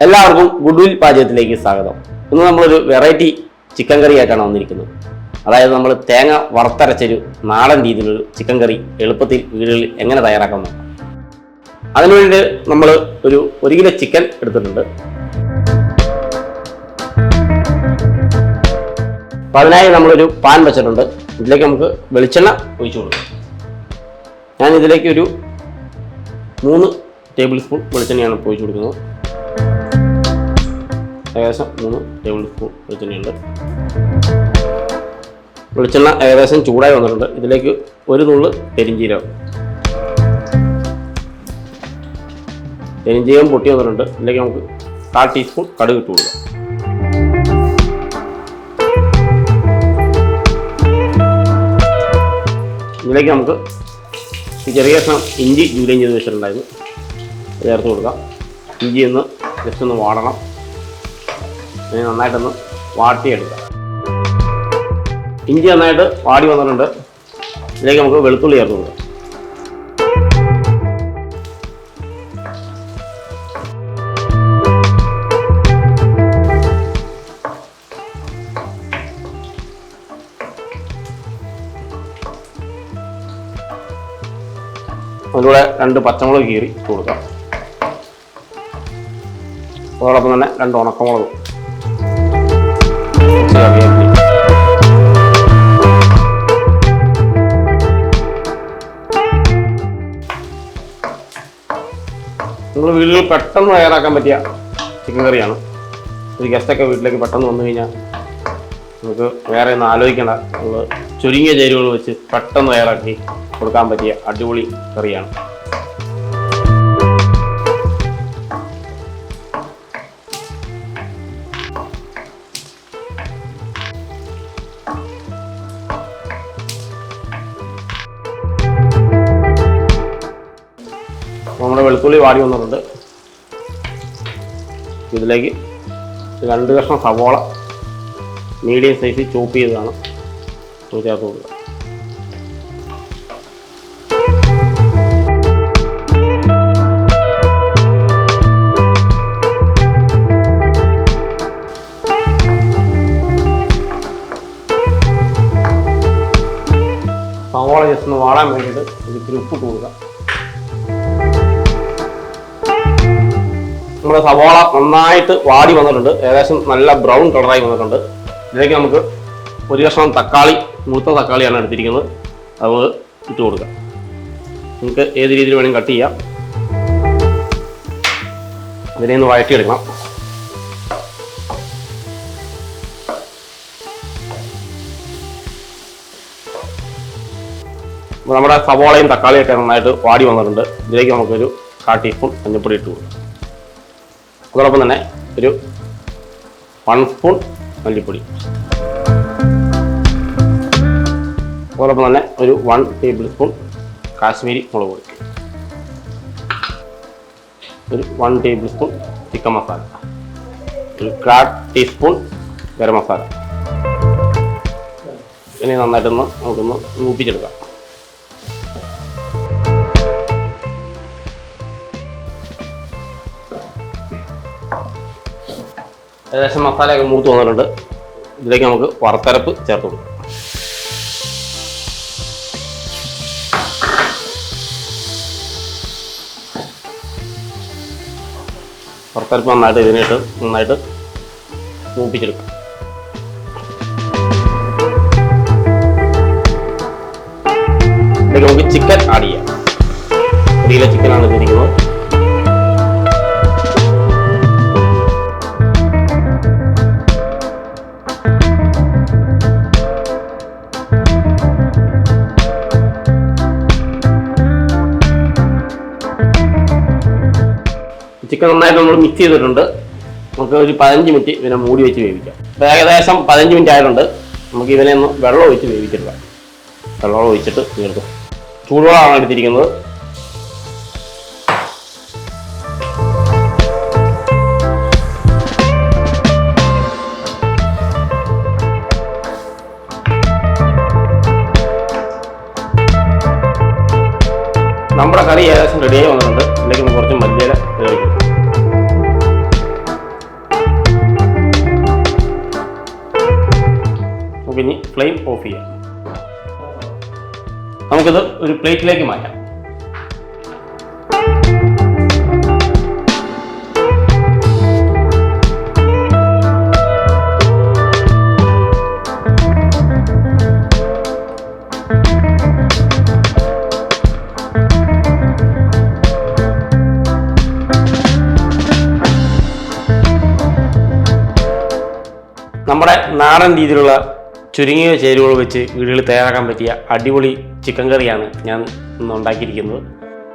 എല്ലാവർക്കും ഗുഡ്വിൽ പാചകത്തിലേക്ക് സ്വാഗതം. ഇന്ന് നമ്മളൊരു വെറൈറ്റി ചിക്കൻ കറി ആയിട്ടാണ് വന്നിരിക്കുന്നത്. അതായത് നമ്മൾ തേങ്ങ വറുത്തരച്ചൊരു നാടൻ രീതിയിലൊരു ചിക്കൻ കറി എളുപ്പത്തിൽ വീടുകളിൽ എങ്ങനെ തയ്യാറാക്കാം. അതിനുവേണ്ടി നമ്മൾ ഒരു കിലോ ചിക്കൻ എടുത്തിട്ടുണ്ട്. അപ്പോൾ അതിനായി നമ്മളൊരു പാൻ വെച്ചിട്ടുണ്ട്. ഇതിലേക്ക് നമുക്ക് വെളിച്ചെണ്ണ ഒഴിച്ചു കൊടുക്കാം. ഞാൻ ഇതിലേക്ക് ഒരു 3 ടേബിൾ സ്പൂൺ വെളിച്ചെണ്ണയാണ് ഒഴിച്ചു കൊടുക്കുന്നത്. ഏകദേശം 3 ടേബിൾ സ്പൂൺ വെളിച്ചെണ്ണയുണ്ട്. വെളിച്ചെണ്ണ ഏകദേശം ചൂടായി വന്നിട്ടുണ്ട്. ഇതിലേക്ക് ഒരു നുള്ള് പെരിഞ്ചീരകം പൊട്ടി വന്നിട്ടുണ്ട്. ഇതിലേക്ക് നമുക്ക് 1/4 ടീസ്പൂൺ കടുക് ഇട്ട് കൊടുക്കാം. ഇതിലേക്ക് നമുക്ക് ചെറിയ കഷ്ണം ഇഞ്ചി ജൂലിയം ചെയ്ത് വെച്ചിട്ടുണ്ടായിരുന്നു, ചേർത്ത് കൊടുക്കാം. ഇഞ്ചി ഒന്ന് ജസ്റ്റ് ഒന്ന് വാടണം. അതിന് നന്നായിട്ടൊന്ന് വാട്ടിയെടുക്കാം. ഇഞ്ചി നന്നായിട്ട് വാടി വന്നിട്ടുണ്ട്. ഇതിലേക്ക് നമുക്ക് വെളുത്തുള്ളി ചേർത്ത് കൊടുക്കാം. അതിലൂടെ 2 പച്ചമുളക് കീറി ഇട്ട് കൊടുക്കാം. അതോടൊപ്പം തന്നെ 2 ഉണക്കമുളക്. നമ്മൾ വീടുകളിൽ പെട്ടെന്ന് തയ്യാറാക്കാൻ പറ്റിയ ചിക്കൻ കറിയാണ്. ഒരു ഗസ്റ്റൊക്കെ വീട്ടിലേക്ക് പെട്ടെന്ന് വന്നു കഴിഞ്ഞാൽ നമുക്ക് വേറെ ഒന്നും ആലോചിക്കേണ്ട. നമ്മൾ ചുരുങ്ങിയ ചേരുവകൾ വെച്ച് പെട്ടെന്ന് തയ്യാറാക്കി കൊടുക്കാൻ പറ്റിയ അടിപൊളി കറിയാണ്. നമ്മുടെ വെളുത്തുള്ളി വാടി വന്നിട്ടുണ്ട്. ഇതിലേക്ക് 2 കഷ്ണം സവോള മീഡിയം സൈസിൽ ചോപ്പ് ചെയ്തതാണ് ചേർത്ത് കൊടുക്കുക. സവോള ജസ്റ്റ് ഒന്ന് വാടാൻ വേണ്ടിയിട്ട് ഇതിൽ ഉപ്പിട്ട് കൊടുക്കുക. നമ്മുടെ സവോള നന്നായിട്ട് വാടി വന്നിട്ടുണ്ട്. ഏകദേശം നല്ല ബ്രൗൺ കളറായി വന്നിട്ടുണ്ട്. ഇതിലേക്ക് നമുക്ക് 1 കഷ്ണം തക്കാളി, മുഴുത്ത തക്കാളിയാണ് എടുത്തിരിക്കുന്നത്, അത് ഇട്ട് കൊടുക്കാം. നമുക്ക് ഏത് രീതിയിൽ വേണമെങ്കിൽ കട്ട് ചെയ്യാം. ഇതിനെ ഒന്ന് വഴറ്റിയെടുക്കണം. അപ്പോൾ നമ്മുടെ സവോളയും തക്കാളിയൊക്കെ നന്നായിട്ട് വാടി വന്നിട്ടുണ്ട്. ഇതിലേക്ക് നമുക്കൊരു 1/4 ടീസ്പൂൺ മഞ്ഞൾപ്പൊടി ഇട്ട് കൊടുക്കാം. അതോടൊപ്പം തന്നെ ഒരു 1 സ്പൂൺ മല്ലിപ്പൊടി, അതോടൊപ്പം തന്നെ ഒരു 1 ടേബിൾ സ്പൂൺ കാശ്മീരി മുളക് പൊടി, ഒരു 1 ടേബിൾ സ്പൂൺ ചിക്കൻ മസാല, ഒരു 1/4 ടീസ്പൂൺ ഗരം മസാല. ഇനി നന്നായിട്ടൊന്ന് നമുക്കൊന്ന് മൂപ്പിച്ചെടുക്കാം. ഏകദേശം മസാലയൊക്കെ മൂത്ത് വന്നിട്ടുണ്ട്. ഇതിലേക്ക് നമുക്ക് വറുത്തരപ്പ് ചേർത്ത് കൊടുക്കാം. വറുത്തരപ്പ് നന്നായിട്ട് മൂപ്പിച്ചെടുക്കാം. ഇതിലേക്ക് നമുക്ക് ചിക്കൻ ആഡ് ചെയ്യാം. 1 കിലോ ചിക്കനാണ് ഇതിരിക്കുന്നത്. ചിക്കൻ നന്നായിട്ട് നമ്മൾ മിക്സ് ചെയ്തിട്ടുണ്ട്. നമുക്ക് ഒരു 15 മിനിറ്റ് ഇതിനെ മൂടി വെച്ച് വേവിക്കാം. അപ്പോൾ ഏകദേശം 15 മിനിറ്റ് ആയിട്ടുണ്ട്. നമുക്ക് ഇതിനെ ഒന്ന് വെള്ളം ഒഴിച്ച് വേവിച്ചെടുക്കാം. വെള്ളം ഒഴിച്ചിട്ട് എടുക്കും. ചൂടുവെള്ളമാണ് എടുത്തിരിക്കുന്നത്. നമ്മുടെ കറി ഏകദേശം റെഡിയായി വന്നിട്ടുണ്ട്. ഇതിലേക്ക് കുറച്ച് മല്ലിയില ചേർക്കും. ഫ്ലെയിം ഓഫ് ചെയ്യാം. നമുക്കിത് ഒരു പ്ലേറ്റിലേക്ക് മാറ്റാം. നമ്മുടെ നാടൻ രീതിയിലുള്ള ചുരുങ്ങിയ ചേരുവകൾ വെച്ച് വീടുകളിൽ തയ്യാറാക്കാൻ പറ്റിയ അടിപൊളി ചിക്കൻ കറിയാണ് ഞാൻ ഇന്ന് ഉണ്ടാക്കിയിരിക്കുന്നത്.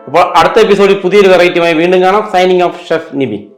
അപ്പോൾ അടുത്ത എപ്പിസോഡിൽ പുതിയൊരു വെറൈറ്റിയുമായി വീണ്ടും കാണാം. Signing off chef Nibin.